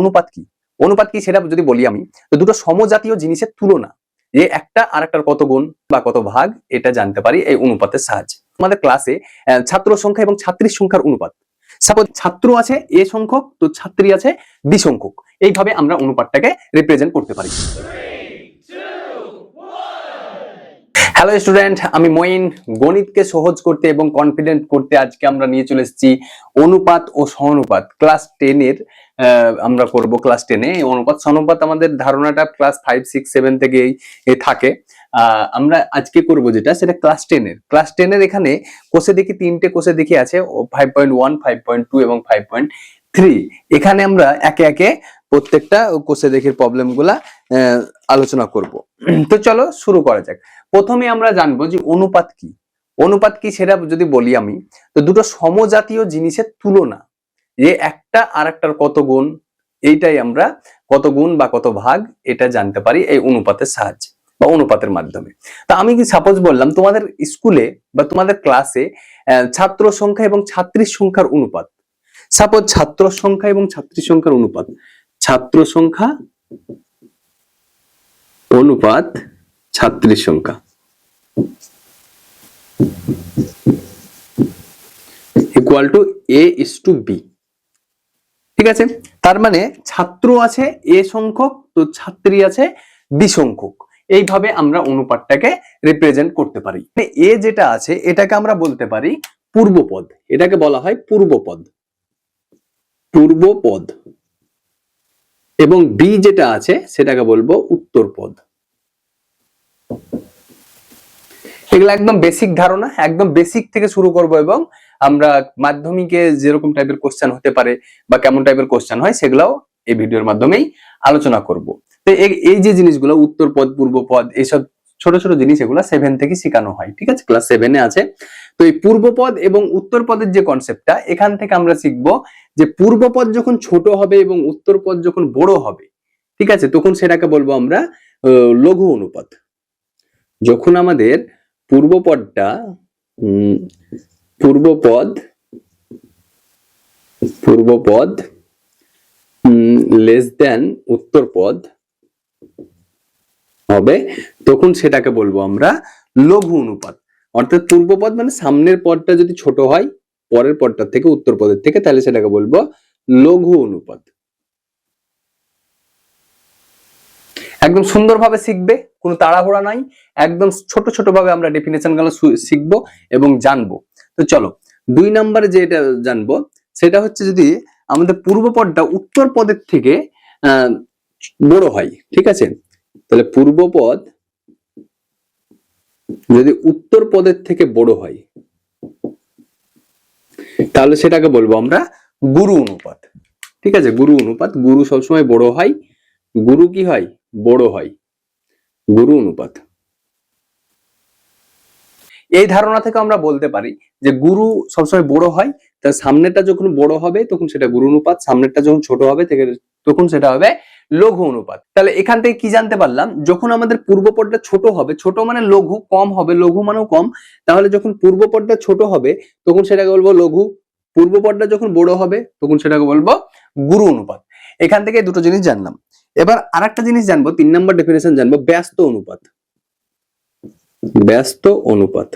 অনুপাত কি? অনুপাত কি সেটা যদি বলি আমি, তো দুটো সমজাতীয় জিনিসের তুলনা, যে একটা আরেকটার কত গুণ বা কত ভাগ, এটা জানতে পারি এই অনুপাতের সাহায্যে। আমাদের ক্লাসে ছাত্র সংখ্যা এবং ছাত্রীর সংখ্যার অনুপাত, সাপোজ ছাত্র আছে এ সংখ্যক, তো ছাত্রী আছে বি সংখ্যক, এইভাবে আমরা অনুপাতটাকে রিপ্রেজেন্ট করতে পারি। হ্যালো স্টুডেন্ট, আমি মঈন। গণিতকে সহজ করতে এবং কনফিডেন্ট করতে আজকে আমরা নিয়ে চলে এসেছি অনুপাত ও সহানুপাত। ক্লাস 10 এর আমরা করব। ক্লাস 10 এ অনুপাত সহানুপাত আমাদের ধারণাটা ক্লাস 5, 6, 7 থেকেই থাকে। আমরা আজকে করব যেটা, সেটা ক্লাস 10 এর। ক্লাস 10 এর এখানে কোষে দেখি তিনটে কোষে দেখি আছে 5.1, 5.2 এবং 5.3। এখানে আমরা একে একে প্রত্যেকটা কোষে দেখির প্রবলেম গুলা আলোচনা করব। তো চলো শুরু করা যাক। প্রথমে আমরা জানবো যে অনুপাত কি। অনুপাত কি সেটা যদি বলি আমি, তো দুটো সমজাতীয় জিনিসের তুলনা, যে একটা আরেকটার কত গুণ, এইটাই আমরা কত গুণ বা কত ভাগ, এটা জানতে পারি এই অনুপাতের সাহায্যে বা অনুপাতের মাধ্যমে। তা আমি কি সাপোজ বললাম তোমাদের স্কুলে বা তোমাদের ক্লাসে ছাত্র সংখ্যা এবং ছাত্রীর সংখ্যার অনুপাত, সাপোজ ছাত্র সংখ্যা এবং ছাত্রীর সংখ্যার অনুপাত, ছাত্র সংখ্যা অনুপাত ছাত্রীর সংখ্যা ইকুয়াল টু A:B। ঠিক আছে, তার মানে ছাত্র আছে এ সংখ্যক, তো ছাত্রী আছে বি সংখ্যক। এইভাবে আমরা অনুপাতটাকে রিপ্রেজেন্ট করতে পারি। এ যেটা আছে এটাকে আমরা বলতে পারি পূর্বপদ, এটাকে বলা হয় পূর্বপদ, পূর্বপদ। এবং বি যেটা আছে সেটাকে বলবো উত্তরপদ। এগুলো একদম বেসিক ধারণা, একদম বেসিক থেকে শুরু করব এবং আমরা মাধ্যমিকে যেরকম টাইপের কোশ্চেন হতে পারে বা কেমন টাইপের কোশ্চেন হয় সেগুলাও এই ভিডিওর মাধ্যমেই আলোচনা করব। তো এই যে জিনিসগুলো উত্তরপদ, পূর্বপদ, এইসব ছোট ছোট জিনিস, এগুলো 7 থেকে শেখানো হয়। ঠিক আছে, ক্লাস 7 এ আছে। তো এই পূর্বপদ এবং উত্তরপদের যে কনসেপ্টটা, এখান থেকে আমরা শিখবো যে পূর্বপদ যখন ছোট হবে এবং উত্তরপদ যখন বড় হবে, ঠিক আছে, তখন সেটাকে বলবো আমরা লঘু অনুপাত। যখন আমাদের পূর্বপদ লেস দেন উত্তরপদ হবে, তখন সেটাকে বলবো আমরা লঘু অনুপাত। অর্থাৎ পূর্বপদ মানে সামনের পদটা যদি ছোট হয় পরের পদটা থেকে, উত্তরপদের থেকে, তাহলে সেটাকে বলবো লঘু অনুপাত। একদম সুন্দরভাবে শিখবে, কোনো তাড়াহুড়া নাই, একদম ছোট ছোট ভাবে আমরা ডেফিনেশন গুলো শিখবো এবং জানবো। তো চলো 2 নম্বরে যেটা জানবো সেটা হচ্ছে, যদি আমাদের পূর্বপদটা উত্তরপদের থেকে বড় হয়, ঠিক আছে, তাহলে পূর্বপদ যদি উত্তরপদের থেকে বড় হয় তাহলে সেটাকে বলবো আমরা গুরু অনুপাত। ঠিক আছে, গুরু অনুপাত। গুরু সবসময় বড় হয়, গুরু কি হয়, বড় হয়, গুরু অনুপাত। এই ধারণা থেকে আমরা বলতে পারি যে গুরু সবসময় বড় হয়, তার সামনেটা যখন বড় হবে তখন সেটা গুরু অনুপাত, সামনেটা যখন ছোট হবে তখন সেটা হবে লঘু অনুপাত। তাহলে এখান থেকে কি জানতে পারলাম, যখন আমাদের পূর্বপদটা ছোট হবে, ছোট মানে লঘু, কম হবে, লঘু মানেও কম, তাহলে যখন পূর্বপদটা ছোট হবে তখন সেটাকে বলবো লঘু, পূর্বপদটা যখন বড় হবে তখন সেটাকে বলবো গুরু অনুপাত। এখান থেকে দুটো জিনিস জানলাম। এবার আরেকটা জিনিস জানবো, 3 নম্বর ডেফিনেশন জানবো, ব্যস্ত অনুপাত। ব্যস্ত অনুপাত,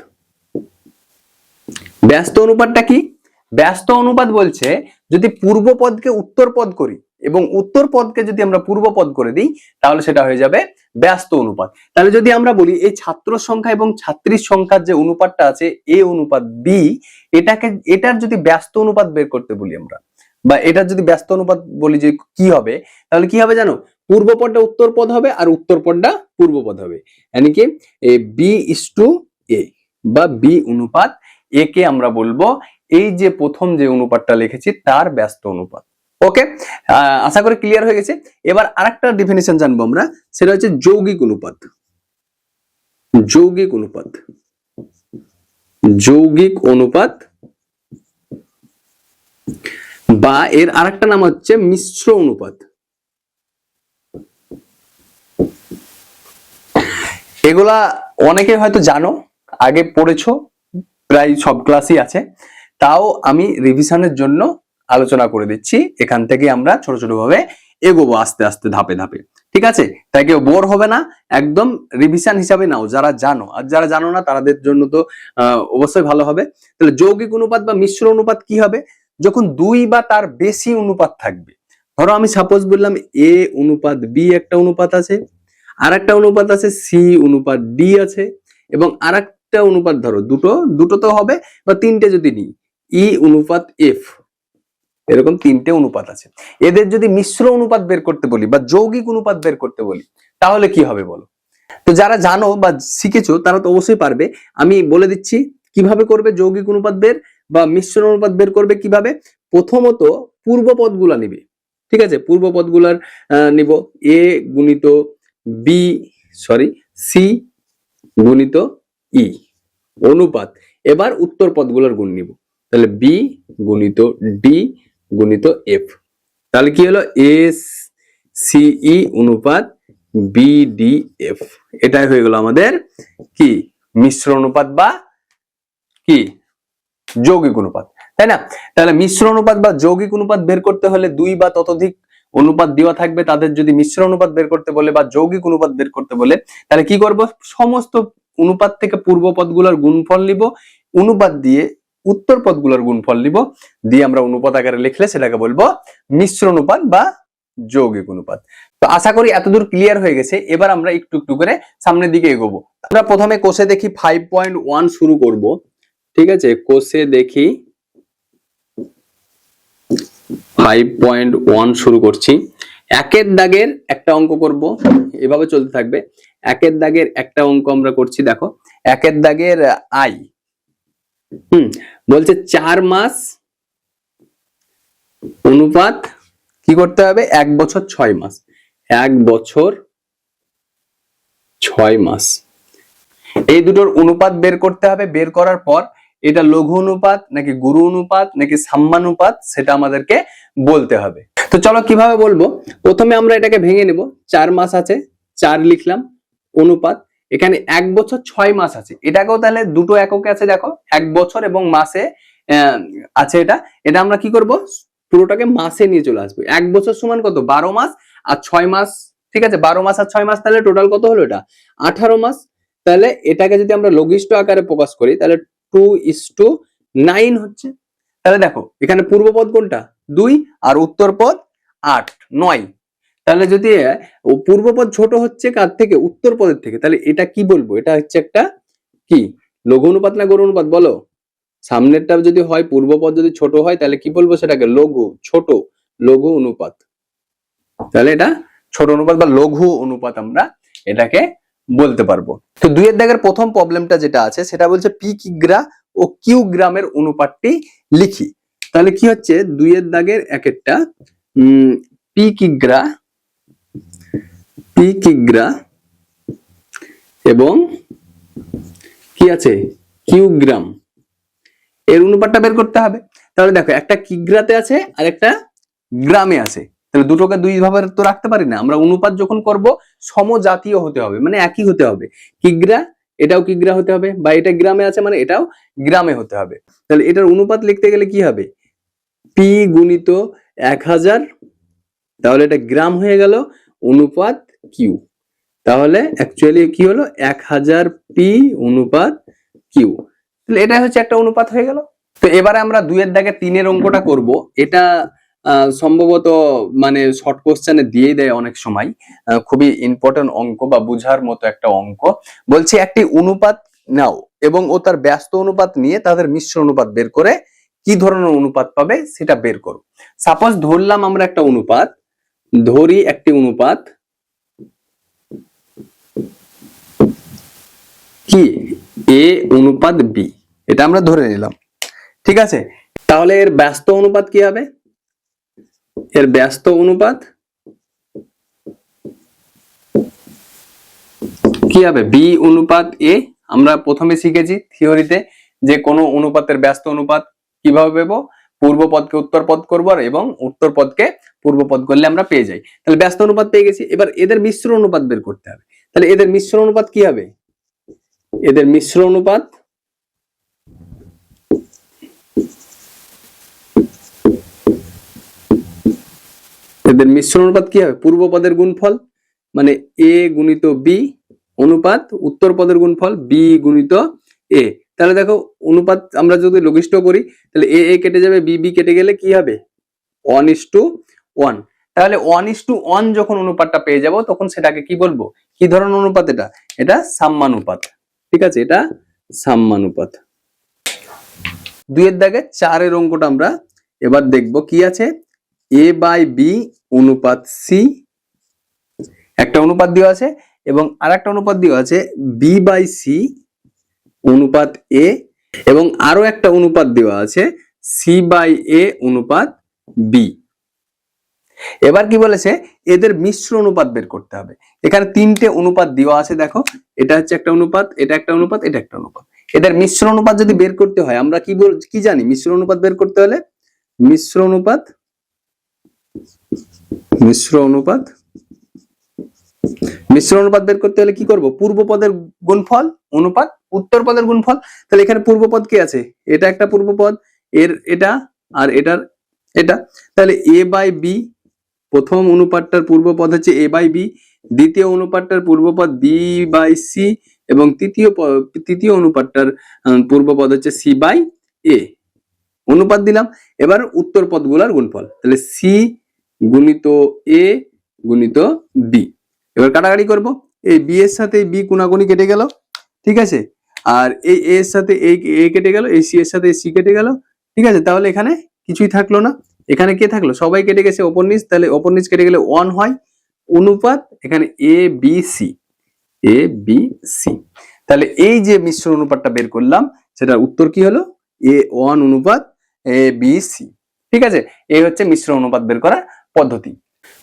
ব্যস্ত অনুপাতটা কি? ব্যস্ত অনুপাত বলছে যদি পূর্বপদকে উত্তরপদ করি এবং উত্তরপদকে যদি আমরা পূর্বপদ করে দিই তাহলে সেটা হয়ে যাবে ব্যস্ত অনুপাত। তাহলে যদি আমরা বলি এই ছাত্র সংখ্যা এবং ছাত্রীর সংখ্যার যে অনুপাতটা আছে এ অনুপাত বি, এটার যদি ব্যস্ত অনুপাত বের করতে বলি আমরা, বা এটার যদি ব্যস্ত অনুপাত বলি যে কি হবে, তাহলে কি হবে জানো? পূর্বপদটা উত্তরপদ হবে আর উত্তরপদটা পূর্বপদ হবে। মানে কি B:A বা বি অনুপাত এ কে আমরা বলবো এই যে প্রথম যে অনুপাতটা লিখেছি তার ব্যস্ত অনুপাত। ওকে, আশা করি ক্লিয়ার হয়ে গেছে। এবার আরেকটা ডেফিনিশন জানবো আমরা, সেটা হচ্ছে যৌগিক অনুপাত। যৌগিক অনুপাত, যৌগিক অনুপাত, বা এর আরেকটা নাম হচ্ছে মিশ্র অনুপাত। এগুলা অনেকে হয়তো জানো, আগে পড়েছো, প্রায় সব ক্লাসই আছে, তাও আমি রিভিশনের জন্য আলোচনা করে দিচ্ছি। এখান থেকে আমরা ছোট ছোট ভাবে এগোবো আস্তে আস্তে ধাপে ধাপে। ঠিক আছে, তাই কেউ বোর হবে না, একদম রিভিশন হিসাবে নাও যারা জানো, আর যারা জানো না তাদের জন্য তো অবশ্যই ভালো হবে। তাহলে যৌগিক অনুপাত বা মিশ্র অনুপাত কি হবে? যখন দুই বা তার বেশি অনুপাত থাকবে। ধরো আমি সাপোজ বললাম এ অনুপাত বি একটা অনুপাত আছে, আর একটা অনুপাত আছে সি অনুপাত ডি আছে, এবং আর একটা অনুপাত ধরো দুটো তো হবে, বা তিনটে যদি নিই ই অনুপাত এফ, এরকম তিনটে অনুপাত আছে। এদের যদি মিশ্র অনুপাত বের করতে বলি বা যৌগিক অনুপাত বের করতে বলি, তাহলে কি হবে বলো? তো যারা জানো বা শিখেছো তারা তো অবশ্যই পারবে। আমি বলে দিচ্ছি কিভাবে করবে যৌগিক অনুপাত বের বা মিশ্র অনুপাত বের করবে কিভাবে। প্রথমত পূর্ব পদগুলা নিবে, ঠিক আছে, পূর্ব পদগুলার নিব এ গুণিত বি সি গুণিত ই অনুপাত, এবার উত্তর পদগুলোর গুণ নিব, তাহলে বি গুণিত ডি গুণিত এফ, তাহলে কি হলো এস সিই অনুপাত বিডিএফ। এটাই হয়ে গেল আমাদের কি মিশ্র অনুপাত বা কি যৌগিক অনুপাত, তাই না? তাহলে মিশ্র অনুপাত বা যৌগিক অনুপাত বের করতে হলে দুই বা ততোধিক অনুপাত দেওয়া থাকবে, তাদের যদি মিশ্র অনুপাত বের করতে বলে বা যৌগিক অনুপাত বের করতে বলে, তাহলে কি করব? সমস্ত অনুপাত থেকে পূর্ব পদগুলোর গুণফল নিব, অনুপাত দিয়ে উত্তর পদগুলোর গুণফল নিব, দিয়ে আমরা অনুপাত আকারে লিখলে সেটাকে বলবো মিশ্র অনুপাত বা যৌগিক অনুপাত। তো আশা করি এতদূর ক্লিয়ার হয়ে গেছে। এবার আমরা একটু একটু করে সামনের দিকে এগোবো। আমরা প্রথমে কোষে দেখি 5.1 শুরু করব, ঠিক আছে, কোষে দেখি 5.1 শুরু করছি। একের দাগের একটা অঙ্ক করব, এভাবে চলতে থাকবে। একের দাগের একটা অঙ্ক আমরা করছি, দেখো একের দাগের আই বলছে 4 মাস অনুপাত কি করতে হবে? 1 বছর 6 মাস, 1 বছর 6 মাস, এই দুটোর অনুপাত বের করতে হবে। বের করার পর এটা লঘু অনুপাত নাকি গুরু অনুপাত নাকি সাম্যানুপাত সেটা আমাদেরকে বলতে হবে। তো চলো কিভাবে বলবো। প্রথমে আমরা এটাকে ভেঙে নেব। 4 মাস আছে, 4 লিখলাম, অনুপাত এখানে 1 বছর 6 মাস আছে, এটাকেও তাহলে দুটো এককে আছে, দেখো 1 বছর এবং মাসে আছে। এটা আমরা কি করব? পুরোটাকে মাসে নিয়ে চলে আসবো। 1 বছর সমান কত? 12 মাস, আর 6 মাস, ঠিক আছে, 12 মাস আর 6 মাস, তাহলে টোটাল কত হলো? এটা 18 মাস। তাহলে এটাকে যদি আমরা লঘিষ্ঠ আকারে প্রকাশ করি তাহলে 2:9 হচ্ছে। তাহলে দেখো এখানে পূর্ব পদ কোনটা? 2, আর উত্তর পদ 8, 9। তাহলে যদি পূর্ব পদ ছোট হচ্ছে কার থেকে? উত্তর পদের থেকে, তাহলে এটা কি বলবো? এটা হচ্ছে একটা কি লঘু অনুপাত না গুরু অনুপাত বলো? সামনেরটা যদি হয় পূর্ব পদ যদি ছোট হয় তাহলে কি বলবো? সেটাকে লঘু, ছোট লঘু অনুপাত। তাহলে এটা ছোট অনুপাত বা লঘু অনুপাত আমরা এটাকে বলতে পারবো। তো 2 এর দাগের প্রথম প্রবলেমটা যেটা আছে সেটা বলছে পি কিগ্রা ও কিউ গ্রামের অনুপাতটি লিখি। তাহলে কি হচ্ছে? 2 এর দাগের এক একটা পি কিগ্রা এবং কি আছে কিউ গ্রাম, এর অনুপাতটা বের করতে হবে। তাহলে দেখো একটা কিগ্রাতে আছে আর একটা গ্রামে আছে, তাহলে দুটোকে দুই ভাবে তো রাখতে পারি না আমরা। অনুপাত যখন করব সমজাতীয় হতে হবে, মানে একই হতে হবে। কিগ্রা, এটাও কিগ্রা হতে হবে, বা এটা গ্রামে আছে মানে এটাও গ্রামে হতে হবে। তাহলে এটার অনুপাত লিখতে গেলে কি হবে? পি গুণিত 1000, তাহলে এটা গ্রাম হয়ে গেল, অনুপাত কিউ, তাহলে অ্যাকচুয়ালি কি হলো? 1000 পি অনুপাত কিউ। তাহলে এটা হচ্ছে একটা অনুপাত হয়ে গেল। তো এবারে আমরা 2 এর দাগে 3 এর অঙ্কটা করব। এটা সম্ভবত মানে শর্ট কোশ্চেনে দিয়েই দেয় অনেক সময়, খুবই ইম্পর্টেন্ট অঙ্ক বা বুঝার মতো একটা অঙ্ক। বলছি একটি অনুপাত নাও এবং ও তার ব্যস্ত অনুপাত নিয়ে তাদের মিশ্র অনুপাত বের করে কি ধরনের অনুপাত পাবে সেটা বের করো। সাপোজ ধরলাম আমরা একটা অনুপাত, ধরি একটি অনুপাত কি এ অনুপাত বি, এটা আমরা ধরে নিলাম, ঠিক আছে। তাহলে এর ব্যস্ত অনুপাত কি হবে? এর ব্যস্ত অনুপাত কি হবে? বি অনুপাত এ। আমরা প্রথমে শিখেছি থিওরিতে যে কোন অনুপাতের ব্যস্ত অনুপাত কিভাবে পেবো? পূর্ব পদকে উত্তর পদ করবো এবং উত্তর পদকে পূর্ব পদ করলে আমরা পেয়ে যাই। তাহলে ব্যস্ত অনুপাত পেয়ে গেছি, এবার এদের মিশ্র অনুপাত বের করতে হবে। তাহলে এদের মিশ্র অনুপাত কি হবে? এদের মিশ্র অনুপাত এদের মিশ্র অনুপাত কি হবে? পূর্ব পদের গুণফল, মানে এ গুণিত বি অনুপাত উত্তর পদের গুণফল বি গুণিত এ। তাহলে দেখো অনুপাত আমরা যদি লঘিষ্ঠ করি তাহলে এ এ কেটে যাবে, বি বি কেটে গেলে কি হবে? 1:1। তাহলে 1:1 যখন অনুপাতটা পেয়ে যাব তখন সেটাকে কি বলবো? কি ধরনের অনুপাত এটা? এটা সাম্যানুপাত। ঠিক আছে, এটা সাম্যানুপাত। 2 এর দাগে 4 এর অঙ্কটা আমরা এবার দেখব কি আছে। a বাই বি অনুপাত সি, একটা অনুপাত দেওয়া আছে, এবং আরেকটা অনুপাত দেওয়া আছে বি বাই সি অনুপাত এ, এবং আরো একটা অনুপাত দেওয়া আছে সি বাই এ অনুপাত বি। এবার কি বলেছে? এদের মিশ্র অনুপাত বের করতে হবে। এখানে 3টে অনুপাত দেওয়া আছে, দেখো এটা হচ্ছে একটা অনুপাত, এটা একটা অনুপাত, এটা একটা অনুপাত। এদের মিশ্র অনুপাত যদি বের করতে হয় আমরা কি জানি? মিশ্র অনুপাত বের করতে হলে মিশ্র অনুপাত বের করতে হলে কি করব? পূর্ব পদের গুণফল অনুপাত উত্তর পদের গুণফল। তাহলে এখানে পূর্ব পদ কি আছে? এটা একটা পূর্ব পদ, এর এটা আর এটার এটা। তাহলে এ বাই বি, প্রথম অনুপাতটার পূর্ব পদ হচ্ছে এ বাই বি, দ্বিতীয় অনুপাতটার পূর্ব পদ বি বাই সি, এবং তৃতীয় অনুপাতটার পূর্ব পদ হচ্ছে সি বাই এ। অনুপাত দিলাম, এবার উত্তর পদগুলোর গুণফল, তাহলে সি গুণিত এ গুণিত বি। এবার কাটাকাটি করব, এই বি এর সাথে বি গুণাগুণি কেটে গেল, ঠিক আছে, আর এই এ এর সাথে এই এ কেটে গেল, এই সি এর সাথে সি কেটে গেল, ঠিক আছে। তাহলে এখানে কিছুই থাকলো না, এখানে কে থাকলো? সবাই কেটে গেছে ওপর নিচ, তাহলে ওপর নিচ কেটে গেলে 1 হয়। অনুপাত এখানে এ বি সি, তাহলে এই যে মিশ্র অনুপাতটা বের করলাম সেটার উত্তর কি হলো? A1 অনুপাত এ বি সি। ঠিক আছে, এই হচ্ছে মিশ্র অনুপাত বের করার পদ্ধতি।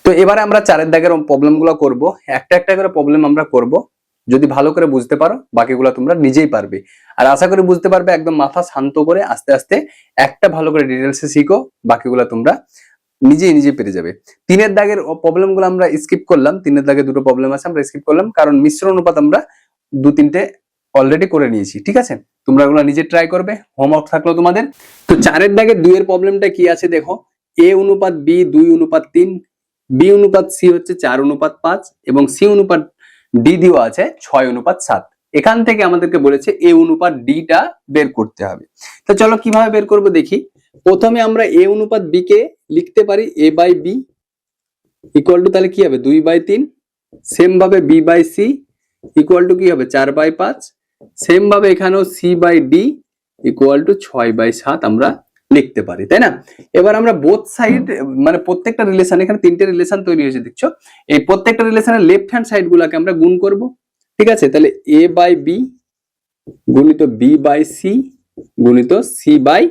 তো এবারে আমরা 4 দাগের প্রবলেমগুলো করব, একটা একটা করে প্রবলেম আমরা করব। যদি ভালো করে বুঝতে পারো বাকিগুলো তোমরা নিজেই পারবে, আর আশা করি বুঝতে পারবে। একদম মাথা শান্ত করে আস্তে আস্তে একটা ভালো করে ডিটেলসে শিখো, বাকিগুলো তোমরা নিজে পেরে যাবে। 3 দাগের প্রবলেমগুলো আমরা স্কিপ করলাম, 3 দাগে দুটো প্রবলেম আছে আমরা স্কিপ করলাম, কারণ মিশ্র অনুপাত আমরা 2-3টে অলরেডি করে নিয়েছি। ঠিক আছে, তোমরা এগুলো নিজে ট্রাই করবে, হোমওয়ার্ক থাকলো তোমাদের। তো 4 দাগের 2 এর প্রবলেমটা কি আছে দেখো। এ অনুপাত বি 2:3, বি অনুপাত সি হচ্ছে 4:5, এবং সি অনুপাত ডি দেওয়া আছে 6:7। এখান থেকে আমাদেরকে বলেছে এ অনুপাত ডি টা বের করতে হবে। তো চলো কিভাবে বের করব দেখি। প্রথমে আমরা এ অনুপাত বি কে লিখতে পারি A by B equal to, তাহলে কি হবে? 2/3। সেম ভাবে B by C equal to কি হবে? 4/5। সেম ভাবে এখানেও C by D equal to 6/7 আমরা লিখতে পারি, তাই না? এবার আমরা বোথ সাইড, মানে প্রত্যেকটা রিলেশন, এখানে 3টে রিলেশন তৈরি হয়েছে দেখছো, এই প্রত্যেকটা রিলেশনের লেফট হ্যান্ড সাইড গুলাকে আমরা গুণ করব। ঠিক আছে, তাহলে এ বাই বি গুণিত বি বাই সি গুণিত সি বাই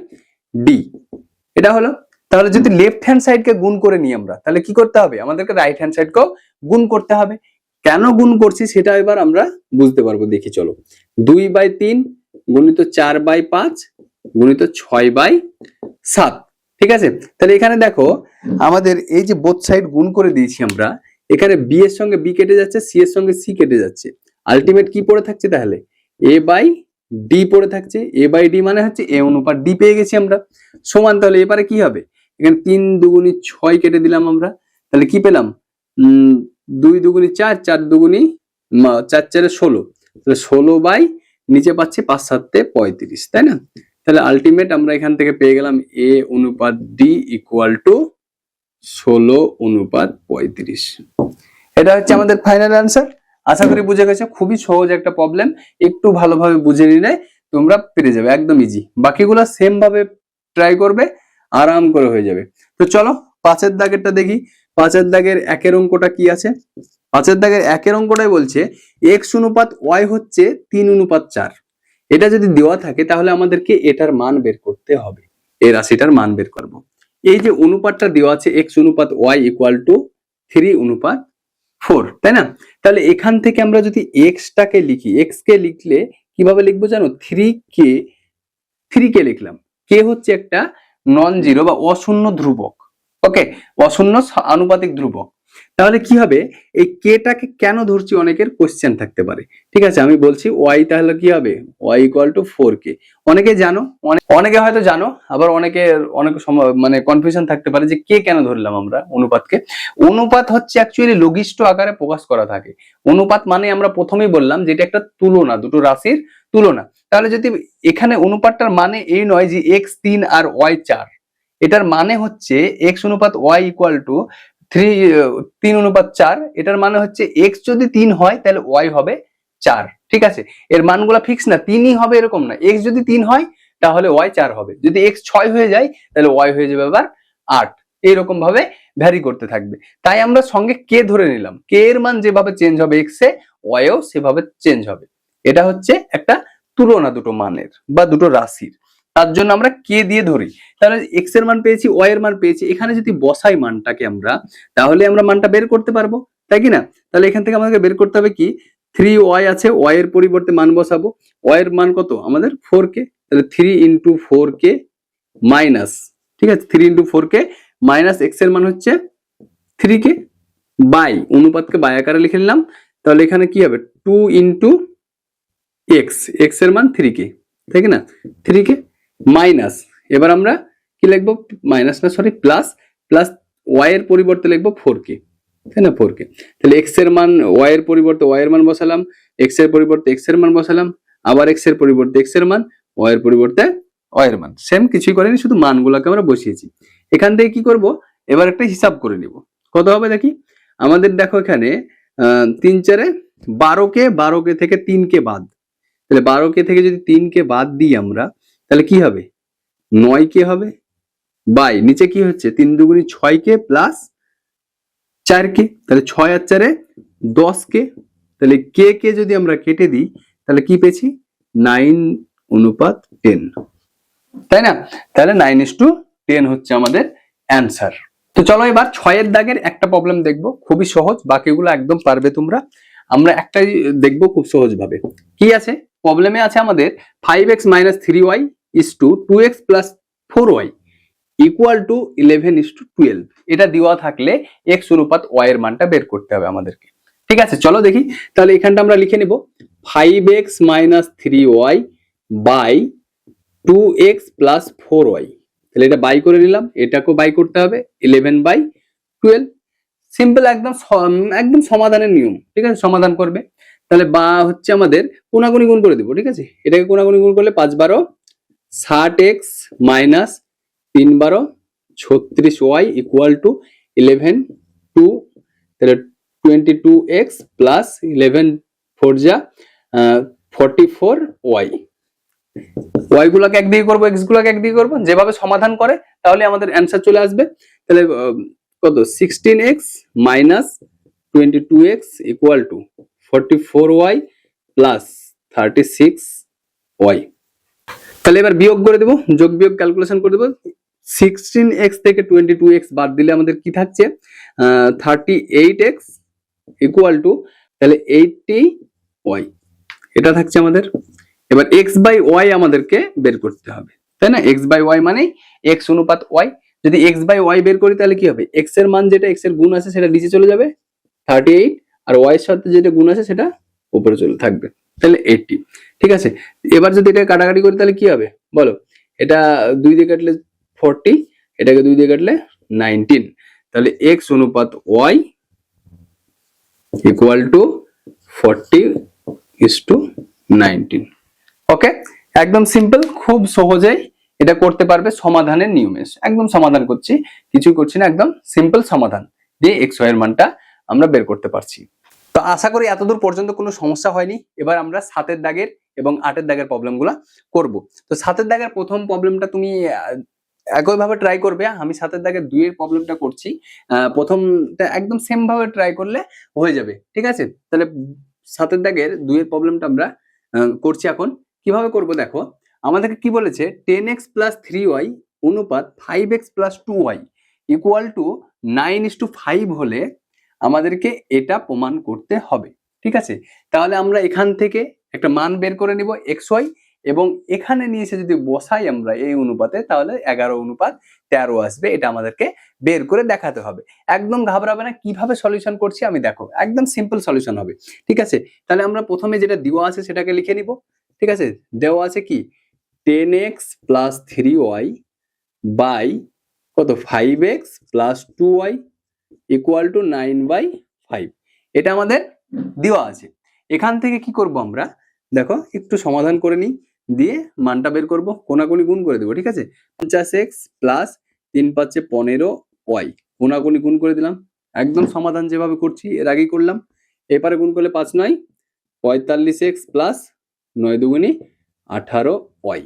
ডি, এটা হলো। তাহলে যদি লেফট হ্যান্ড সাইডকে গুণ করে নিই আমরা, তাহলে কি করতে হবে? আমাদেরকে রাইট হ্যান্ড সাইডকেও গুণ করতে হবে। কেন গুণ করছি সেটা এবার আমরা বুঝতে পারবো, দেখি চলো। 2/3 গুণিত 4/5 গুণিত 6/7। ঠিক আছে, তাহলে এখানে দেখো আমাদের এই যে বোথ সাইড গুণ করে দিয়েছি আমরা, এখানে বি এর সঙ্গে বি কেটে যাচ্ছে, সি এর সঙ্গে সি কেটে যাচ্ছে, আলটিমেট কি পড়ে থাকছে? তাহলে এ বাই ডি পড়ে থাকছে। এ বাই ডি মানে হচ্ছে এ অনুপাত ডি পেয়ে গেছি আমরা, সমান। তাহলে এবারে কি হবে? এখানে 3 দুগুণি 6 কেটে দিলাম আমরা, তাহলে কি পেলাম? 2 দুগুণি 4, 4 দুগুণি 4 4 16, তাহলে 16 বাই নিচে পাচ্ছি 5 7 35, তাই না? তাহলে আলটিমেট আমরা এখান থেকে পেয়ে গেলাম এ অনুপাত ডি ইকুয়াল টু 16:35। এটা হচ্ছে আমাদের ফাইনাল অ্যান্সার। আশা করি বুঝে গেছো, খুবই সহজ একটা প্রবলেম, একটু ভালোভাবে বুঝে নিলে তোমরা পেরে যাবে, একদম ইজি। বাকিগুলো সেম ভাবে ট্রাই করবে, আরাম করে হয়ে যাবে। তো চলো 5 দাগেরটা দেখি। 5 দাগের 1 অঙ্কটা কি আছে? 5 দাগের 1 অঙ্কটাই বলছে এক্স অনুপাত ওয়াই হচ্ছে 3:4। এটা যদি দেওয়া থাকে তাহলে আমাদেরকে এটার মান বের করতে হবে, এই রাশিটার মান বের করব। এই যে অনুপাতটা দেওয়া আছে এক্স অনুপাত ওয়াই ইকুয়াল টু 3:4, তাই না? তাহলে এখান থেকে আমরা যদি এক্স টাকে লিখি, এক্স কে লিখলে কিভাবে লিখবো জানো? 3 কে লিখলাম। কে হচ্ছে একটা নন জিরো বা অশূন্য ধ্রুবক, ওকে, অশূন্য আনুপাতিক ধ্রুবক। তাহলে কি হবে, এই কেটাকে কেন ধরছি অনেকের কোশ্চেন থাকতে পারে। ঠিক আছে, আমি বলছি ওয়াই তাহলে কি হবে, ওয়াই ইকুয়াল টু 4k। অনেকে জানো, অনেকে হয়তো জানো, আবার অনেক সময় মানে কনফিউশন থাকতে পারে যে কে কেন ধরলাম আমরা অনুপাতকে। অনুপাত হচ্ছে অ্যাকচুয়ালি লঘিষ্ঠ আকারে প্রকাশ করা থাকে। অনুপাত মানে আমরা প্রথমেই বললাম যে এটা একটা তুলনা, দুটো রাশির তুলনা। তাহলে যদি এখানে অনুপাতটার মানে এই নয় যে এক্স 3 আর ওয়াই 4, এটার মানে হচ্ছে এক্স অনুপাত ওয়াই ইকুয়াল টু 3:4। এটার মানে হচ্ছে এক্স যদি 3 হয় তাহলে ওয়াই হবে 4। ঠিক আছে, এর মানগুলা ফিক্স না, 3ই হবে এরকম না। এক্স যদি 3 হয় তাহলে ওয়াই 4 হবে, যদি এক্স 6 হয়ে যায় তাহলে ওয়াই হয়ে যাবে আবার 8। এইরকম ভাবে ভ্যারি করতে থাকবে। তাই আমরা সঙ্গে কে ধরে নিলাম, কে এর মান যেভাবে চেঞ্জ হবে এক্স এ, ওয়াইও সেভাবে চেঞ্জ হবে। এটা হচ্ছে একটা তুলনা দুটো মানের বা দুটো রাশির, তার জন্য আমরা কে দিয়ে ধরি। তাহলে এক্স এর মান পেয়েছি, ওয়াই এর মান পেয়েছি, এখানে যদি বসাই মানটাকে আমরা, তাহলে আমরা মানটা বের করতে পারবো, তাই কি না? তাহলে এখান থেকে আমাদেরকে বের করতে হবে কি, 3y আছে, y এর পরিবর্তে মান বসাবো। y এর মান কত আমাদের 4k, তাহলে 3 ইন্টু 4k মাইনাস, ঠিক আছে, 3 ইন্টু 4k মাইনাস এক্স এর মান হচ্ছে 3k বাই, অনুপাতকে বাই আকারে লিখে নিলাম। তাহলে এখানে কি হবে 2 ইন্টু এক্স, এক্স এর মান 3k, তাই কি না, 3k মাইনাস, এবার আমরা কি লিখবো, মাইনাস না সরি প্লাস, প্লাস ওয়াই এর পরিবর্তে লিখবো 4k, তাই না, 4k। তাহলে এক্স এর মান ওয়াই এর পরিবর্তে ওয়াই এর মান বসালাম, এক্স এর পরিবর্তে এক্স এর মান বসালাম, আবার এক্স এর পরিবর্তে এক্স এর মান, ওয়াই এর পরিবর্তে ওয়াই এর মান, সেম কিছুই করিনি, শুধু মানগুলোকে আমরা বসিয়েছি। এখান থেকে কি করব, এবার একটা হিসাব করে নিব, কত হবে দেখি। আমাদের দেখো এখানে 3 4 12k, 12k থেকে 3k বাদ, তাহলে 12k থেকে যদি 3k বাদ দিই আমরা, তাহলে কি হবে 9k হবে বাই, নিচে কি হচ্ছে 3 দুগুণী 6k প্লাস 4k, তাহলে 6 আর 4 10k। তাহলে কে কে যদি আমরা কেটে দিই তাহলে কি পেয়েছি 9:10, তাই না? তাহলে 9:10 হচ্ছে আমাদের অ্যান্সার। তো চলো এবার 6 এর দাগের একটা প্রবলেম দেখবো, খুবই সহজ, বাকিগুলো একদম পারবে তোমরা। আমরা একটাই দেখবো খুব সহজ ভাবে। কি আছে প্রবলেমে, আছে আমাদের 5x - 3y is to 2x + 4y equal to 11:12। এটা দেওয়া থাকলে x অনুপাত y এর মানটা বের করতে হবে আমাদেরকে। ঠিক আছে, চলো দেখি। তাহলে এখানটা আমরা লিখে নিব 5x - 3y by 2x + 4y। তাহলে এটা বাই করে নিলাম, এটাকেও বাই করতে হবে 11/12। সিম্পল, একদম সমাধানের নিয়ম। ঠিক আছে, সমাধান করবে। তাহলে বা হচ্ছে আমাদের কোনাগুনি গুণ করে দিব। ঠিক আছে, এটাকে কোনাগুনি গুণ করলে 5 12 60x minus 3 12 36y equal to 11/2। তাহলে 22x প্লাস 11 4 যা 44y। y গুলাকে একদিকে করবো, x গুলাকে একদিকে করবো, যেভাবে সমাধান করে তাহলে আমাদের অ্যান্সার চলে আসবে। তাহলে কত 16x minus 22x equal to 44y plus 36y। তাহলে এবার বিয়োগ করে দেবো, যোগ বিয়োগ ক্যালকুলেশন করে দেবো। 16x থেকে 22x বাদ দিলে আমাদের কি থাকছে 38x ইকুয়াল টু, তাহলে 80y এটা থাকছে আমাদের। এবার x/y আমাদেরকে বের করতে হবে, তাই না? x/y মানে x অনুপাত y। যদি x/y বের করি তাহলে কি হবে, x এর মান যেটা x এর গুণ আছে সেটা নিচে চলে যাবে 38, আর y এর সাথে যেটা গুণ আছে সেটা উপরে চলে থাকবে, তাহলে 80। ঠিক আছে, এবার যদি এটা কাটাকাটি করি তাহলে কি হবে বলো, এটা 2 দিয়ে কাটলে 40, এটাকে 2 দিয়ে কাটলে 19। তাহলে x অনুপাত y ইকুয়াল টু 40:19। ওকে, একদম সিম্পল, খুব সহজেই এটা করতে পারবে সমাধানের নিয়মে। একদম সমাধান করছি, কিছুই করছি না, একদম সিম্পল সমাধান দিয়ে x y এর মানটা আমরা বের করতে পারছি। তো আশা করি এতদূর পর্যন্ত কোনো সমস্যা হয়নি। এবার আমরা 7 দাগের এবং 8 দাগের প্রবলেমগুলো করব। তো 7 দাগের প্রথম প্রবলেমটা তুমি একইভাবে ট্রাই করবে, আমি 7 দাগের 2 এর প্রবলেমটা করছি। প্রথমটা একদম সেম ভাবে ট্রাই করলে হয়ে যাবে। ঠিক আছে, তাহলে 7 দাগের 2 এর প্রবলেমটা আমরা করছি এখন। কিভাবে করব দেখো, আমাদেরকে কি বলেছে 10x + 3y অনুপাত 5x + 2y ইকুয়াল টু 9:5 হলে আমাদেরকে এটা প্রমাণ করতে হবে। ঠিক আছে, তাহলে আমরা এখান থেকে একটা মান বের করে নিব xy, এবং এখানে নিয়ে এসে যদি বসাই আমরা এই অনুপাতে, তাহলে 11:13 আসবে। এটা আমাদেরকে বের করে দেখাতে হবে। একদম ঘাবড়াবে না, কিভাবে সলিউশন করছি আমি দেখো, একদম সিম্পল সলিউশন হবে। ঠিক আছে, তাহলে আমরা প্রথমে যেটা দেওয়া আছে সেটাকে লিখে নিব। ঠিক আছে, দেওয়া আছে কি 10x প্লাস 3y বাই কত 5x plus 2y equal to 9/5। এটা আমাদের দেওয়া আছে। এখান থেকে কি করব আমরা, দেখো একটু সমাধান করে নিই, দিয়ে মানটা বের করব, কোনাকুনি গুণ করে দেবো। ঠিক আছে, 50x প্লাস 3 5 15y কোনাকুনি গুণ করে দিলাম। একদম সমাধান যেভাবে করছি এর আগেই করলাম। এপারে গুণ করলে 5 9 45x প্লাস 9 দুগুণি 18y।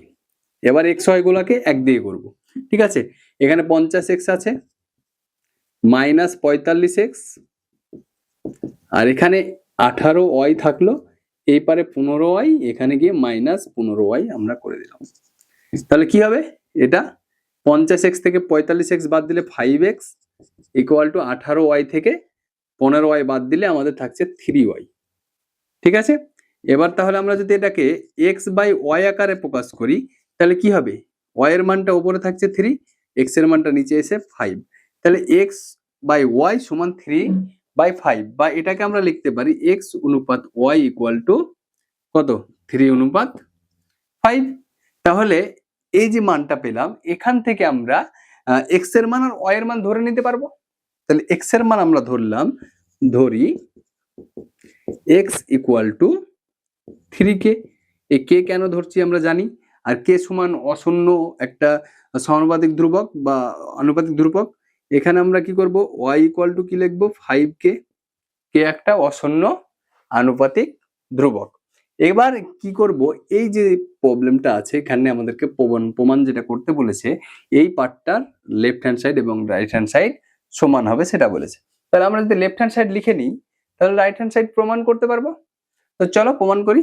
এবার x y গুলাকে এক দিয়ে করব। ঠিক আছে, এখানে 50x আছে মাইনাস 45x, আর এখানে 18y থাকলো, এই পারে 15y, এখানে গিয়ে মাইনাস 15y আমরা করে দিলাম। তাহলে কি হবে, এটা 50x থেকে 45x বাদ দিলে 5x ইকুয়াল টু 18y থেকে 15y বাদ দিলে আমাদের থাকছে 3y। ঠিক আছে, এবার তাহলে আমরা যদি এটাকে x বাই y আকারে প্রকাশ করি তাহলে কি হবে, y এর মানটা উপরে থাকছে 3, x এর মানটা নিচে এসে 5, তাহলে x বাই y সমান 3/5, বা এটাকে আমরা লিখতে পারি x অনুপাত y ইকুয়াল টু কত 3/5। তাহলে এই যে মানটা পেলাম এখান থেকে আমরা x এর মান আর y এর মান ধরে নিতে পারবো। তাহলে x এর মান আমরা ধরি x ইকুয়াল টু 3k। এই k কেন ধরছি আমরা জানি, আর k সমান অশূন্য একটা সমানুপাতিক ধ্রুবক বা আনুপাতিক ধ্রুবক। এখানে আমরা কি করব, y ইকুয়াল টু কি লিখবো 5k, k একটা অশূন্য আনুপাতিক ধ্রুবক। এবার কি করব, এই যে প্রবলেমটা আছে এখানে আমাদেরকে প্রমাণ যেটা করতে বলেছে, এই পার্টটার লেফট হ্যান্ড সাইড এবং রাইট হ্যান্ড সাইড সমান হবে সেটা বলেছে। তাহলে আমরা যদি লেফট হ্যান্ড সাইড লিখে নিই তাহলে রাইট হ্যান্ড সাইড প্রমাণ করতে পারবো। তো চলো প্রমাণ করি।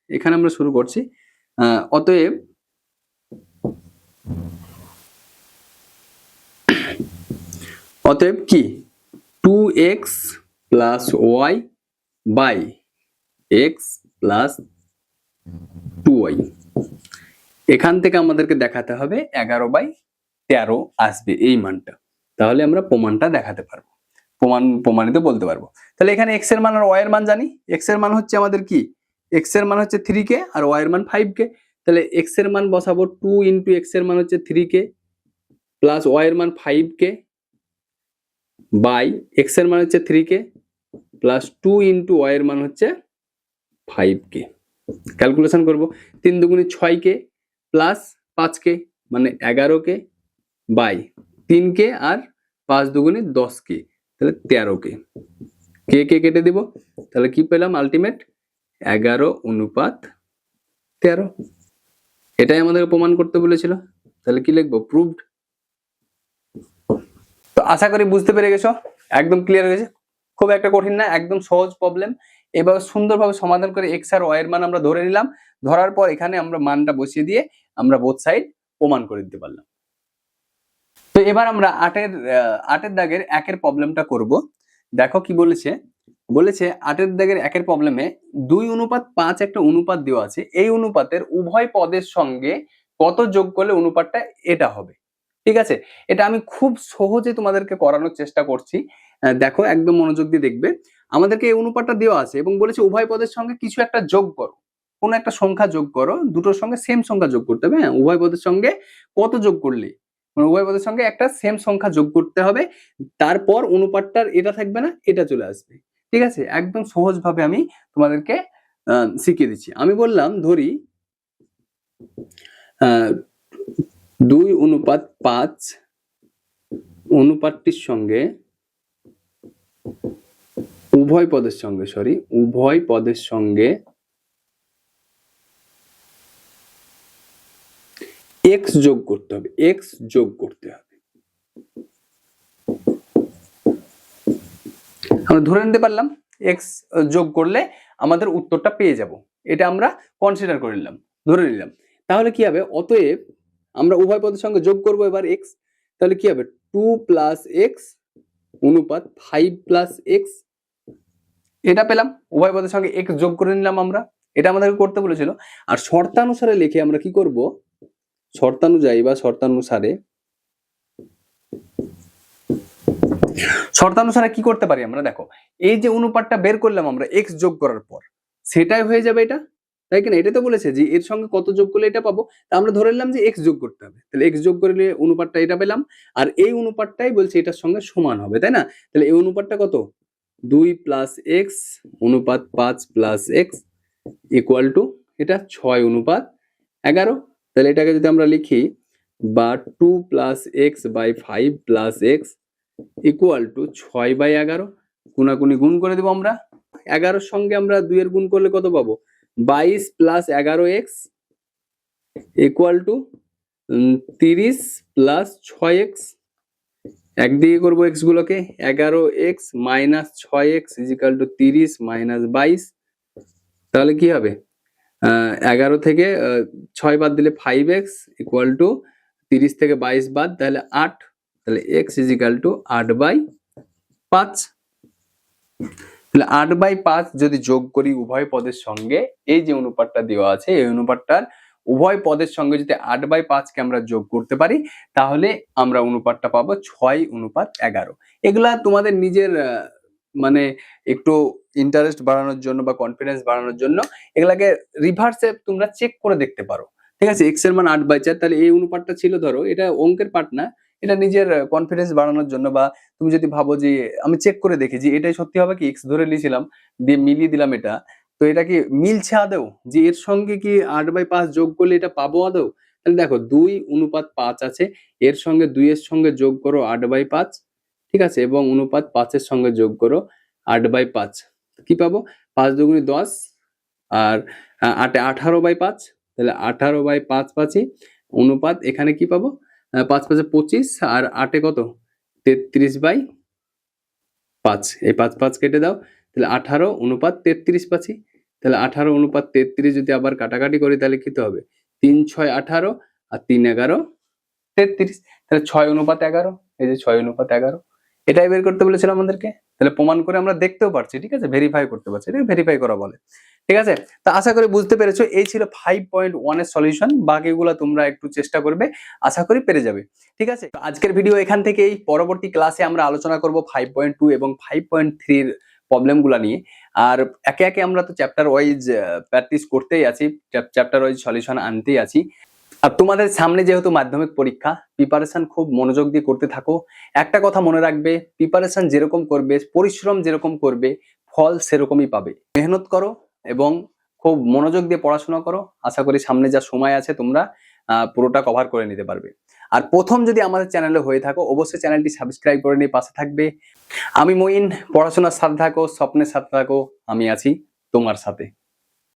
এখানে আমরা শুরু করছি। অতএব কি 2x plus y by x plus 2y, এখান থেকে আমাদেরকে দেখাতে হবে 11/13 আসবে এই মানটা, তাহলে আমরা প্রমাণটা দেখাতে পারবো, প্রমাণিত বলতে পারবো। তাহলে এখানে x এর মান আর y এর মান জানি। x এর মান হচ্ছে আমাদের কি, x এর মান হচ্ছে 3k আর y এর মান 5k। তাহলে x এর মান বসাবো 2 ইন্টু x এর মান হচ্ছে 3k প্লাস y এর মান 5k বাই x এর মান হচ্ছে 3k প্লাস 2 ইন্টু y এর মান হচ্ছে 5k। ক্যালকুলেশন করব, 3 দুগুণে 6k প্লাস 5k মানে 11k বাই 3k আর 5 দুগুণে 10k, তাহলে 13k। কে কেটে দিব, তাহলে কি পেলাম আলটিমেট 11:13। এটাই আমাদের প্রমাণ করতে বলেছিল। তাহলে কি লিখবো, প্রুভড। তো আশা করি বুঝতে পেরে গেছো, একদম ক্লিয়ার হয়ে গেছে। খুব একটা কঠিন না, একদম সহজ প্রবলেম। এবার সুন্দরভাবে সমাধান করে x আর y এর মান আমরা ধরে নিলাম। ধরার পর এখানে আমরা মানটা বসিয়ে দিয়ে আমরা বোথ সাইড প্রমাণ করে দিতে পারলাম। তো এবার আমরা 8 দাগের 1 এর প্রবলেমটা করব। দেখো কি বলেছে, 8 দাগের 1 এর প্রবলেমে 2:5 একটা অনুপাত দেওয়া আছে। এই অনুপাতের উভয় পদের সঙ্গে কত যোগ করলে অনুপাতটা এটা হবে। ঠিক আছে, এটা আমি খুব সহজে তোমাদেরকে করানোর চেষ্টা করছি। দেখো একদম মনোযোগ দিয়ে দেখবে। আমাদেরকে এই অনুপাতটা দেওয়া আছে এবং বলেছে উভয় পদের সঙ্গে কিছু একটা যোগ করো, কোনো একটা সংখ্যা যোগ করো, দুটোর সঙ্গে সেম সংখ্যা যোগ করতে হবে। হ্যাঁ, উভয় পদের সঙ্গে কত যোগ করলে, মানে উভয় পদের সঙ্গে একটা সেম সংখ্যা যোগ করতে হবে, তারপর অনুপাতটার এটা থাকবে না, এটা চলে আসবে। ঠিক আছে, একদম সহজ ভাবে আমি তোমাদেরকে শিখিয়ে দিচ্ছি। আমি বললাম ধরি 2:5 অনুপাতটির সঙ্গে উভয় পদের সঙ্গে x যোগ করতে হবে, আমরা ধরে নিতে পারলাম x যোগ করলে আমাদের উত্তরটা পেয়ে যাব, এটা আমরা কনসিডার করে নিলাম, ধরে নিলাম। তাহলে কি হবে, অতএব আমরা উভয় পদের সঙ্গে যোগ করব এবার x, তাহলে কি হবে 2 প্লাস x অনুপাত 5 প্লাস x, এটা পেলাম। উভয় পদের সঙ্গে x যোগ করে নিলাম আমরা, এটা আমাদেরকে করতে বলেছিল। আর শর্তানুসারে লিখে আমরা কি করব, শর্তানুযায়ী বা শর্তানুসারে শর্তানুসারে কি করতে পারি আমরা, দেখো এই যে অনুপাতটা বের করলাম আমরা এক্স যোগ করার পর, সেটাই হয়ে যাবে এটা, তাই কিনা? এটা তো বলেছে যে এর সঙ্গে কত যোগ করলে এটা পাবো, তা আমরা ধরে নিলাম যে এক্স যোগ করতে হবে, তাহলে এক্স যোগ করলে অনুপাতটা এটা পেলাম, আর এই অনুপাতটাই বলছে এটার সঙ্গে সমান হবে, তাই না? তাহলে এই অনুপাতটা কত, 2 প্লাস এক্স অনুপাত 5 প্লাস এক্স ইকুয়াল টু এটা 6 অনুপাত 11। তাহলে এটাকে যদি আমরা লিখি বা 2 plus x by 5 plus x equal to 6/11, গুণাগুণি গুণ করে দেবো আমরা, 11-র সঙ্গে আমরা 2 এর গুণ করলে কত পাবো, 22 plus 11x equal to 30 plus 6x, একদিকে করবো এক্স গুলোকে, 11x minus 6x is equal two 30 minus 22, তাহলে কি হবে, 11 থেকে 6 বাদ দিলে 5x ইকুয়াল টু 30 থেকে 22 বাদ তাহলে 8, তাহলে x ইজিক্যাল টু 8/5। তাহলে 8/5 যদি যোগ করি উভয় পদের সঙ্গে, এই যে অনুপাতটা দেওয়া আছে এই অনুপাতটার উভয় পদের সঙ্গে যদি 8/5 কে আমরা যোগ করতে পারি, তাহলে আমরা অনুপাতটা পাবো 6:11। এগুলা তোমাদের নিজের মানে একটু ইন্টারেস্ট বাড়ানোর জন্য বা কনফিডেন্স বাড়ানোর জন্য এগুলাকে রিভার্সে তোমরা চেক করে দেখতে পারো, ঠিক আছে? x এর মান 8/4, তাহলে এই অনুপাতটা ছিল, ধরো এটা অঙ্কের পার্ট না, এটা নিজের কনফিডেন্স বাড়ানোর জন্য, বা তুমি যদি ভাবো যে আমি চেক করে দেখি যে এটাই সত্যি হবে কি, এক্স ধরে নিয়েছিলাম দিয়ে মিলিয়ে দিলাম এটা, তো এটা কি মিলছে আদৌ, যে এর সঙ্গে কি 8/5 যোগ করলে এটা পাবো আদৌ? তাহলে দেখো 2:5 আছে, এর সঙ্গে 2 এর সঙ্গে যোগ করো 8/5, ঠিক আছে, এবং অনুপাত 5 এর সঙ্গে যোগ করো 8/5, কি পাবো, 5 দুগুণে 10 আর 8 18/5, তাহলে 18/5 পাচ্ছি, অনুপাত এখানে কি পাবো, 5 5 25 আর 8 কত 33/5, এই 5 5 কেটে দাও, তাহলে 18:33 পাচ্ছি, তাহলে 18:33 যদি আবার কাটাকাটি করি তাহলে কি হবে, 3 6 18 আর 3 11 33, তাহলে 6:11, এই যে 6:11, এটাই বের করতে বলেছিল আমাদেরকে। তাহলে প্রমাণ করে আমরা দেখতেও পারছি, ঠিক আছে, ভেরিফাই করতে পারছি, এটা ভেরিফাই করা বলে, ঠিক আছে? তো আশা করি বুঝতে পেরেছো, এই ছিল 5.1 এর সলিউশন, বাকিগুলো তোমরা একটু চেষ্টা করবে, আশা করি পেরে যাবে, ঠিক আছে? তো আজকের ভিডিও এখান থেকেই, পরবর্তী ক্লাসে আমরা আলোচনা করব 5.2 এবং 5.3 এর প্রবলেমগুলো নিয়ে, আর একে একে আমরা তো চ্যাপ্টার ওয়াইজ প্র্যাকটিস করতেই আছি, চ্যাপ্টার ওয়াইজ সলিউশন আনতেই আছি। আর তোমাদের সামনে যেহেতু মাধ্যমিক পরীক্ষা, প্রিপারেশন খুব মনোযোগ দিয়ে করতে থাকো। একটা কথা মনে রাখবে, প্রিপারেশন যেরকম করবে, পরিশ্রম যেরকম করবে, ফল সেরকমই পাবে। মেহনত করো এবং খুব মনোযোগ দিয়ে পড়াশোনা করো, আশা করি সামনে যা সময় আছে তোমরা পুরোটা কভার করে নিতে পারবে। আর প্রথম যদি আমাদের চ্যানেলে হয়ে থাকো, অবশ্যই চ্যানেলটি সাবস্ক্রাইব করে নিয়ে পাশে থাকবে। আমি মঈন, পড়াশোনার সাথে থাকো, স্বপ্নের সাথে থাকো, আমি আছি তোমার সাথে।